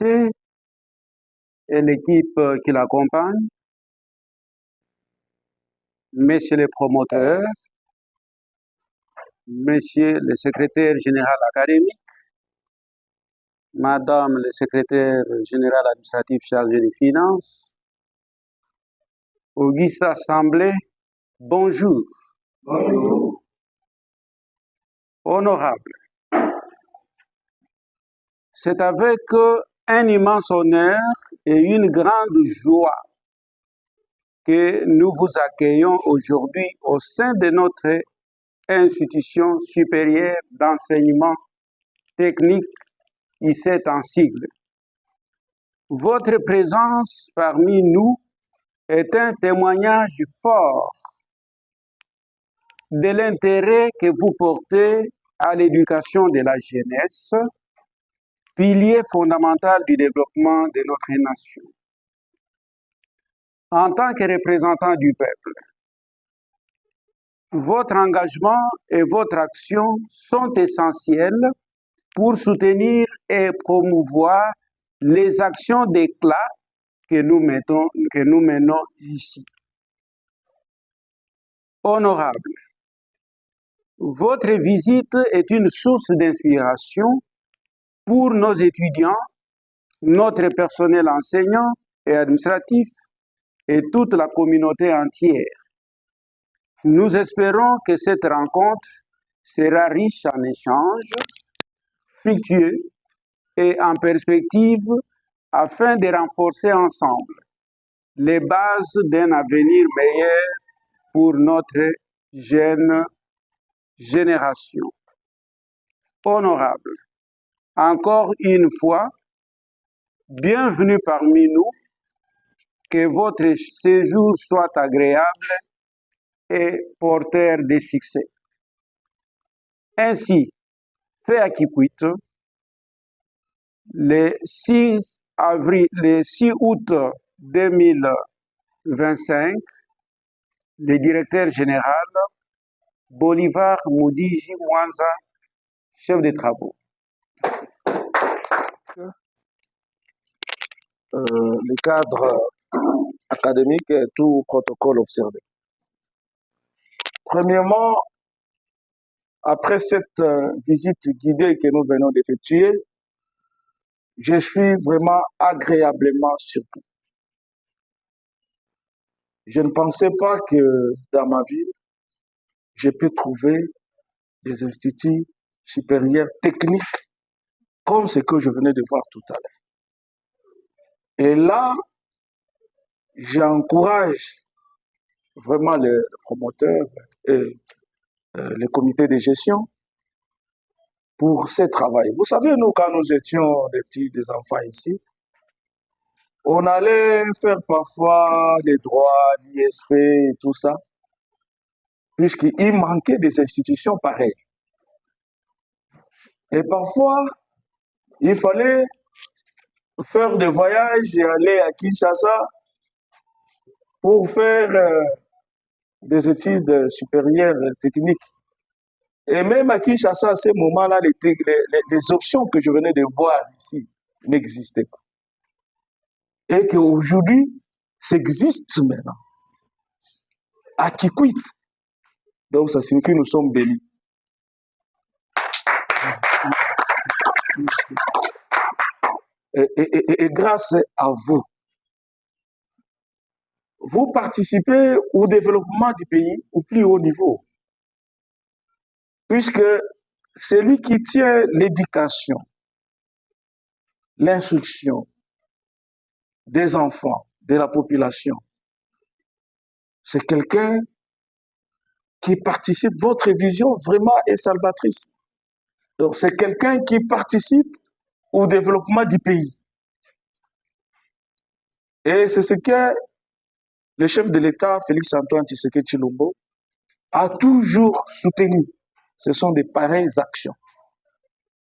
invité et l'équipe qui l'accompagne, messieurs les promoteurs, messieurs le secrétaire général académique, madame le secrétaire général administratif chargé des finances, auguste assemblée, bonjour. Bonjour. Honorable, c'est avec un immense honneur et une grande joie que nous vous accueillons aujourd'hui au sein de notre institution supérieure d'enseignement technique, ICET en sigle. Votre présence parmi nous est un témoignage fort de l'intérêt que vous portez à l'éducation de la jeunesse, pilier fondamental du développement de notre nation. En tant que représentant du peuple, votre engagement et votre action sont essentiels pour soutenir et promouvoir les actions d'éclat que nous menons ici. Honorable, votre visite est une source d'inspiration pour nos étudiants, notre personnel enseignant et administratif et toute la communauté entière. Nous espérons que cette rencontre sera riche en échanges, fructueux et en perspective afin de renforcer ensemble les bases d'un avenir meilleur pour notre jeune génération. Honorable, encore une fois, bienvenue parmi nous, que votre séjour soit agréable et porteur de succès. Ainsi, fait à Kikwit, le 6 août 2025, le directeur général Bolivar Moudiji Mwanza, chef de travaux. Les cadres académiques et tout protocole observé. Premièrement, après cette visite guidée que nous venons d'effectuer, je suis vraiment agréablement surpris. Je ne pensais pas que dans ma ville, je peux trouver des instituts supérieurs techniques comme ce que je venais de voir tout à l'heure. Et là, j'encourage vraiment les promoteurs et les comités de gestion pour ce travail. Vous savez, nous, quand nous étions des enfants ici, on allait faire parfois les droits, l'ISP et tout ça, puisqu'il manquait des institutions pareilles. Et parfois, il fallait faire des voyages et aller à Kinshasa pour faire des études supérieures techniques. Et même à Kinshasa, à ce moment-là, les options que je venais de voir ici n'existaient pas. Et qu'aujourd'hui, ça existe maintenant. À Kikwit. Donc, ça signifie que nous sommes bénis. Et grâce à vous, vous participez au développement du pays au plus haut niveau. Puisque celui qui tient l'éducation, l'instruction des enfants, de la population, c'est quelqu'un qui participe, votre vision vraiment est salvatrice. Donc c'est quelqu'un qui participe au développement du pays. Et c'est ce que le chef de l'État, Félix-Antoine Tshisekedi Tshilombo, a toujours soutenu. Ce sont des pareilles actions.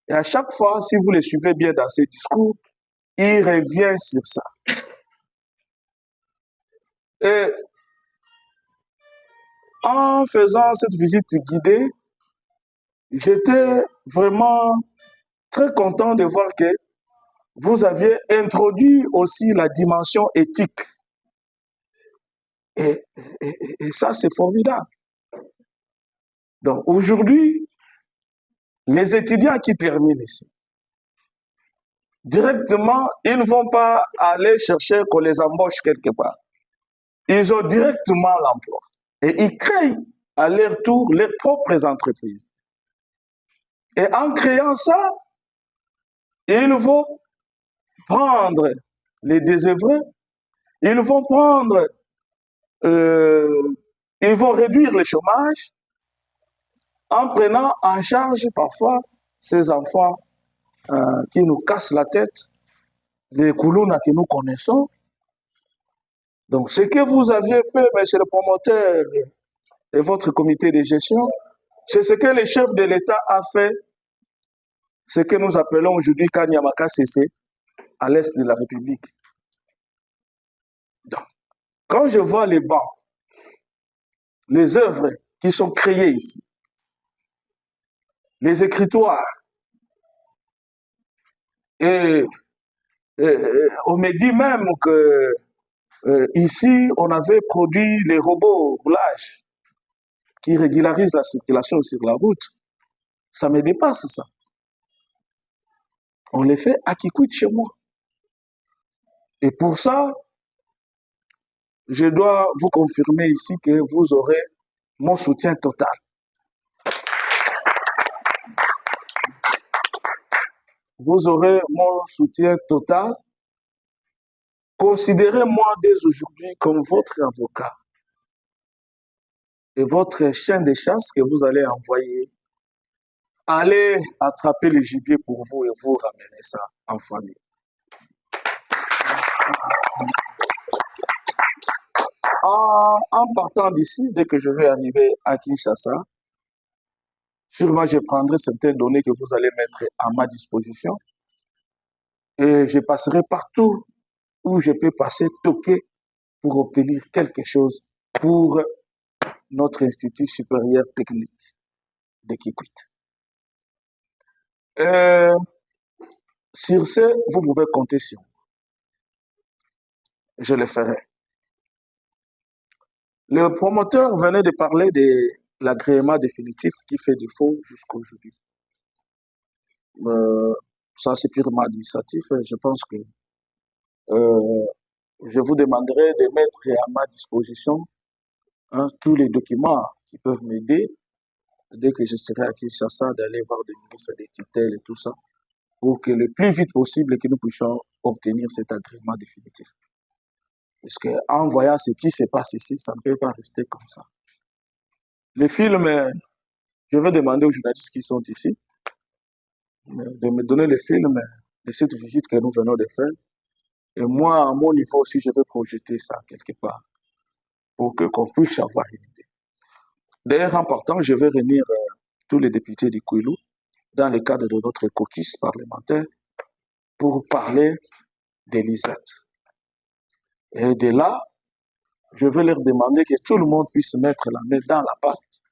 Et à chaque fois, si vous le suivez bien dans ses discours, il revient sur ça. Et en faisant cette visite guidée, j'étais vraiment très content de voir que vous aviez introduit aussi la dimension éthique. Et ça, c'est formidable. Donc aujourd'hui, les étudiants qui terminent ici, directement, ils ne vont pas aller chercher qu'on les embauche quelque part. Ils ont directement l'emploi. Et ils créent à leur tour leurs propres entreprises. Et en créant ça, ils vont prendre les désœuvrés, ils vont prendre, ils vont réduire le chômage en prenant en charge parfois ces enfants qui nous cassent la tête, les Koulouna que nous connaissons. Donc, ce que vous aviez fait, monsieur le promoteur et votre comité de gestion, c'est ce que le chef de l'État a fait, ce que nous appelons aujourd'hui Kanyamaka CC, à l'est de la République. Donc, quand je vois les bancs, les œuvres qui sont créées ici, les écritoires, et on me dit même que ici, on avait produit les robots roulage qui régularisent la circulation sur la route. Ça me dépasse, ça. On les fait à Kikwit chez moi. Et pour ça, je dois vous confirmer ici que vous aurez mon soutien total. Vous aurez mon soutien total. Considérez-moi dès aujourd'hui comme votre avocat et votre chien de chasse que vous allez envoyer. Allez attraper le gibier pour vous et vous ramener ça en famille. En partant d'ici, dès que je vais arriver à Kinshasa, sûrement je prendrai certaines données que vous allez mettre à ma disposition et je passerai partout où je peux passer, toquer pour obtenir quelque chose pour notre Institut supérieur technique de Kikwit. Sur ce, vous pouvez compter sur moi. Je le ferai. Le promoteur venait de parler de l'agrément définitif qui fait défaut jusqu'à aujourd'hui. Ça, c'est purement administratif. Je pense que je vous demanderai de mettre à ma disposition tous les documents qui peuvent m'aider dès que je serai à Kinshasa d'aller voir des ministres des tutelles et tout ça pour que le plus vite possible que nous puissions obtenir cet agrément définitif. Parce qu'en voyant ce qui se passe ici, ça ne peut pas rester comme ça. Les films, je vais demander aux journalistes qui sont ici de me donner les films de cette visite que nous venons de faire. Et moi, à mon niveau aussi, je vais projeter ça quelque part pour qu'on puisse avoir une idée. D'ailleurs, en partant, je vais réunir tous les députés du Kouilou dans le cadre de notre caucus parlementaire pour parler de l'ISAT. Et de là, je vais leur demander que tout le monde puisse mettre la main dans la pâte,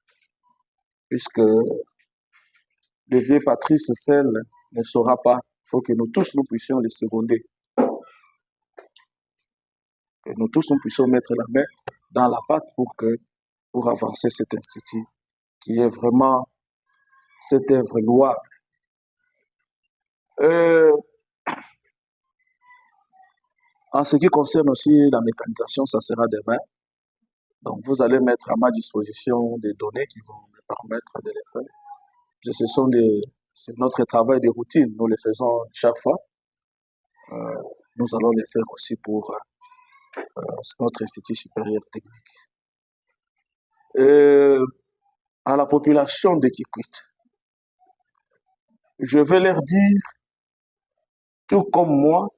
puisque le vieux Patrice seul ne saura pas. Il faut que nous tous, nous puissions les seconder. Que nous tous, nous puissions mettre la main dans la pâte pour avancer cet institut qui est vraiment cette œuvre louable. En ce qui concerne aussi la mécanisation, ça sera demain. Donc, vous allez mettre à ma disposition des données qui vont me permettre de les faire. C'est notre travail de routine. Nous le faisons chaque fois. Nous allons les faire aussi pour notre Institut supérieur technique. À la population de Kikwit, je vais leur dire, tout comme moi,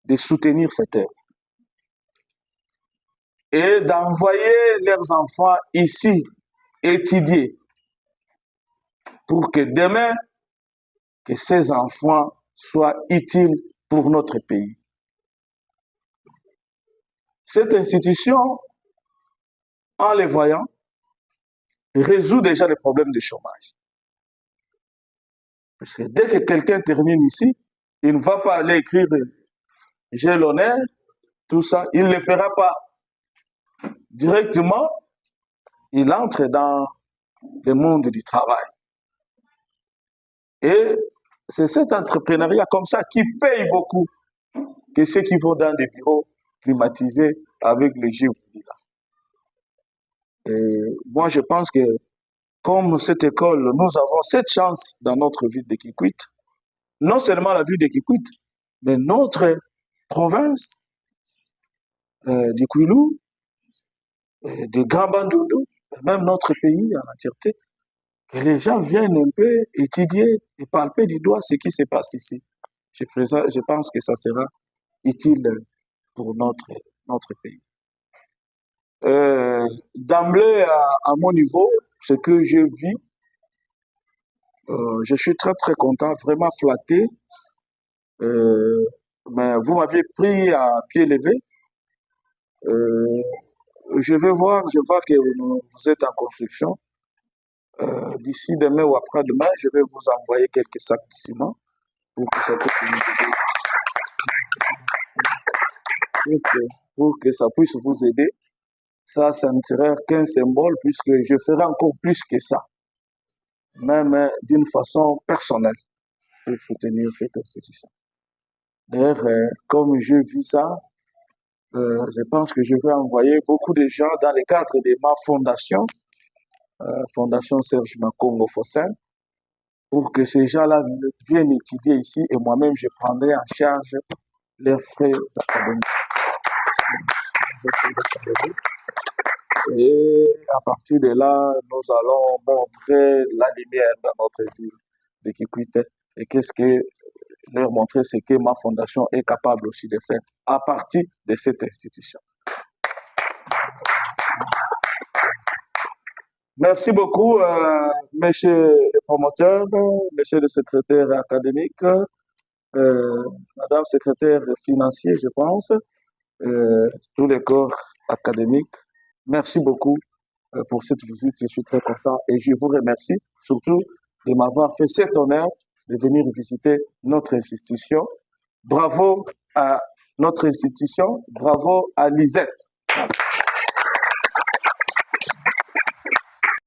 de soutenir cette œuvre et d'envoyer leurs enfants ici étudier pour que demain, que ces enfants soient utiles pour notre pays. Cette institution, en les voyant, résout déjà les problèmes de chômage. Parce que dès que quelqu'un termine ici, il ne va pas aller écrire « j'ai l'honneur », tout ça, il ne le fera pas. Directement, il entre dans le monde du travail. Et c'est cet entrepreneuriat comme ça qui paye beaucoup que ceux qui vont dans des bureaux climatisés avec le GFI. Et moi, je pense que comme cette école, nous avons cette chance dans notre ville de Kikwit, non seulement la ville de Kikwit, mais notre province du Kwilu, de Grand Bandundu, même notre pays en entièreté, que les gens viennent un peu étudier et palper du doigt ce qui se passe ici. Je pense que ça sera utile pour notre pays. D'emblée, à mon niveau, ce que je vis, je suis très très content, vraiment flatté. Mais vous m'avez pris à pied levé. Je vois que vous êtes en construction. D'ici demain ou après-demain, je vais vous envoyer quelques sacs de ciment pour que ça pour que ça puisse vous aider. Ça ne serait qu'un symbole puisque je ferai encore plus que ça, même d'une façon personnelle, pour soutenir cette institution. D'ailleurs, comme je vis ça, je pense que je vais envoyer beaucoup de gens dans le cadre de ma fondation, Fondation Serge Makongo Fossen, pour que ces gens-là viennent étudier ici et moi-même je prendrai en charge leurs frais académiques. Et à partir de là, nous allons montrer la lumière dans notre ville de Kikwit et leur montrer ce que ma fondation est capable aussi de faire à partir de cette institution. Merci beaucoup, monsieur le promoteur, monsieur le secrétaire académique, madame secrétaire financier, je pense, tous les corps académiques. Merci beaucoup pour cette visite, je suis très content et je vous remercie surtout de m'avoir fait cet honneur de venir visiter notre institution. Bravo à notre institution, bravo à Lisette.